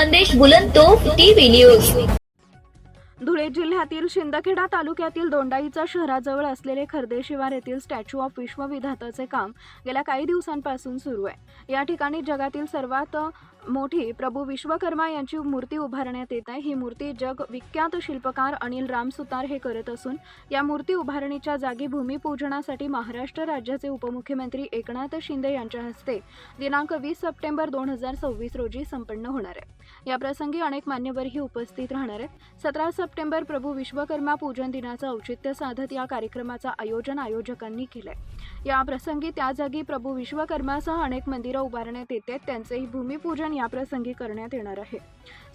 संदेश बुलंदतोफ TV news. Dhule जिल्ह्यातील शिंदखेडा तालुक्यातील दोंडाईचा शहराजवळ असलेले खर्दे शिवार येथील स्टॅच्यू ऑफ विश्वविधाताचे काम गेल्या काही दिवसांपासून सुरू आहे। या ठिकाणी जगातील सर्वात मोठी प्रभू विश्वकर्मा यांची मूर्ती उभारण्यात येत आहे। ही मूर्ती जग विख्यात शिल्पकार अनिल राम सुतार हे करत असून या मूर्ती उभारणीच्या जागी भूमिपूजनासाठी महाराष्ट्र राज्याचे उपमुख्यमंत्री एकनाथ शिंदे यांच्या हस्ते दिनांक 20 सप्टेंबर 2026 रोजी संपन्न होणार आहे। या प्रसंगी अनेक मान्यवरही उपस्थित राहणार आहेत। 17 सप्टेंबर प्रभू विश्वकर्मा पूजन दिनाचं औचित्य साधत या कार्यक्रमाचं आयोजकांनी केलंय। या प्रसंगी त्या जागी प्रभू विश्वकर्मासह अनेक मंदिरं उभारण्यात येतात, त्यांचेही भूमिपूजन या प्रसंगी करण्यात येणार आहे।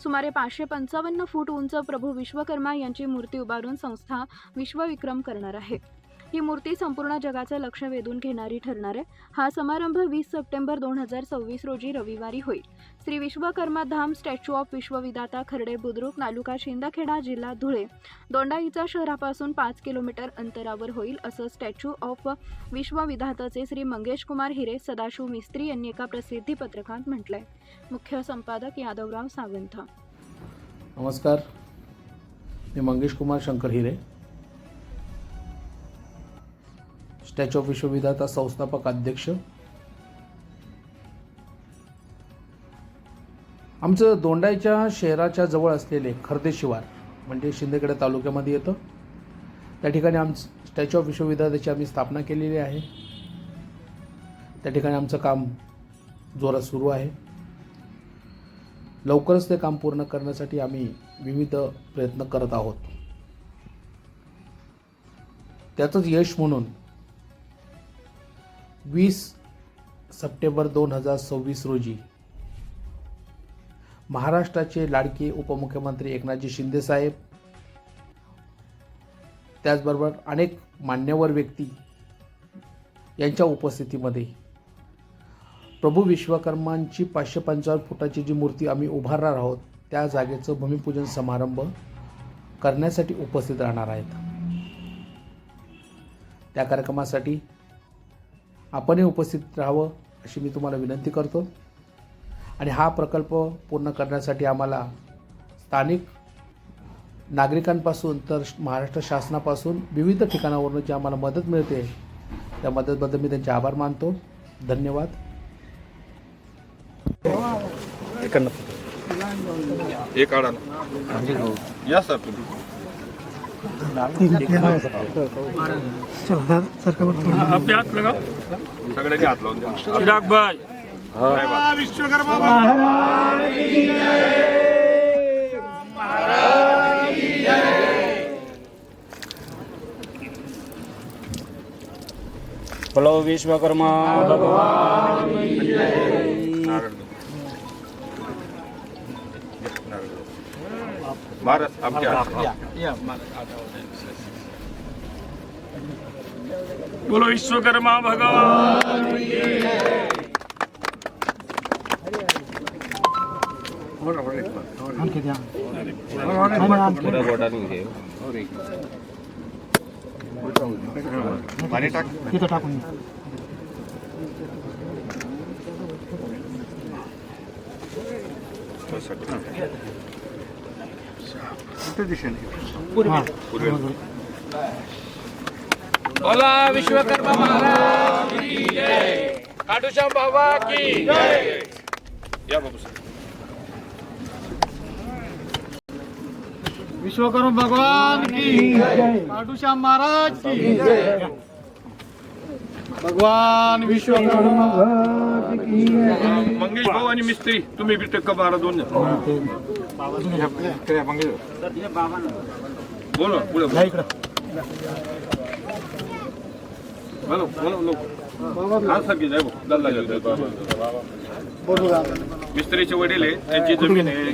सुमारे 555 फूट उंच प्रभू विश्वकर्मा यांची मूर्ती उभारून संस्था विश्वविक्रम करणार आहे। ही मूर्ती संपूर्ण जगाचं लक्ष वेधून घेणारी ठरणार आहे। हा समारंभ 20 सप्टेंबर 2026 रोजी रविवारी होईल। श्री विश्वकर्मा धाम स्टॅच्यू ऑफ विश्वविधाता खर्डे बुद्रुक तालुका शिंदखेडा जिल्हा धुळे दोंडाईचा शहरापासून 5 किलोमीटर अंतरावर होईल असं स्टॅच्यू ऑफ विश्वविधाताचे श्री मंगेश कुमार हिरे सदाशिव मिस्त्री यांनी एका प्रसिद्धी पत्रकात म्हटलंय। मुख्य संपादक यादवराव सावंत। नमस्कार, मी मंगेश कुमार शंकर हिरे, स्टॅच्यू ऑफ विश्वविधाता संस्थापक अध्यक्ष। आमचं दोंडाईच्या शहराच्या जवळ असलेले खर्दे शिवार म्हणजे शिंदखेडा तालुक्यामध्ये येतं। त्या ठिकाणी स्टॅच्यू ऑफ विश्वविधाताची आम्ही स्थापना केलेली आहे। त्या ठिकाणी आमचं काम जोरात सुरू आहे। लवकरच ते काम पूर्ण करण्यासाठी आम्ही विविध प्रयत्न करत आहोत। त्याचंच यश म्हणून 20 सप्टेंबर 2026 रोजी महाराष्ट्राचे लाडके उपमुख्यमंत्री एकनाथजी शिंदे साहेब, त्याचबरोबर अनेक मान्यवर व्यक्ती यांच्या उपस्थितीमध्ये प्रभू विश्वकर्मांची 555 फुटाची जी मूर्ती आम्ही उभारणार आहोत त्या जागेचं भूमिपूजन समारंभ करण्यासाठी उपस्थित राहणार आहेत। त्या कार्यक्रमासाठी आपणही उपस्थित राहावं अशी मी तुम्हाला विनंती करतो। आणि हा प्रकल्प पूर्ण करण्यासाठी आम्हाला स्थानिक नागरिकांपासून तर महाराष्ट्र शासनापासून विविध ठिकाणावरून जी आम्हाला मदत मिळते त्या मदतबद्दल मी त्यांचे आभार मानतो। धन्यवाद। एक आड़ा या सर आप हाथ लगाओ, सगळे के हाथ लावून द्या। चिराग भाई विश्वकर्मा बोलो विश्वकर्मा भगवान की जय। भारत आपके हाथ। बोलो विश्वकर्मा भगवान की जय। पाणी टाक तिथं टाकून बोला विश्वकर्मा महाराज की जय। खाटूश्याम बाबा की जय। या बाबू सर। विश्वकर्मा भगवान की जय। खाटूश्याम महाराज की जय। भगवान विश्वकर्मा की जय। मंगेश भाऊ आणि मिस्त्री तुम्ही बी टक्का मारा दोन। बोलो पुढे बोलो बोलो लोक हा सर की जाय दल्ला मिस्त्रीचे वडील आहे, त्यांची जमीन आहे।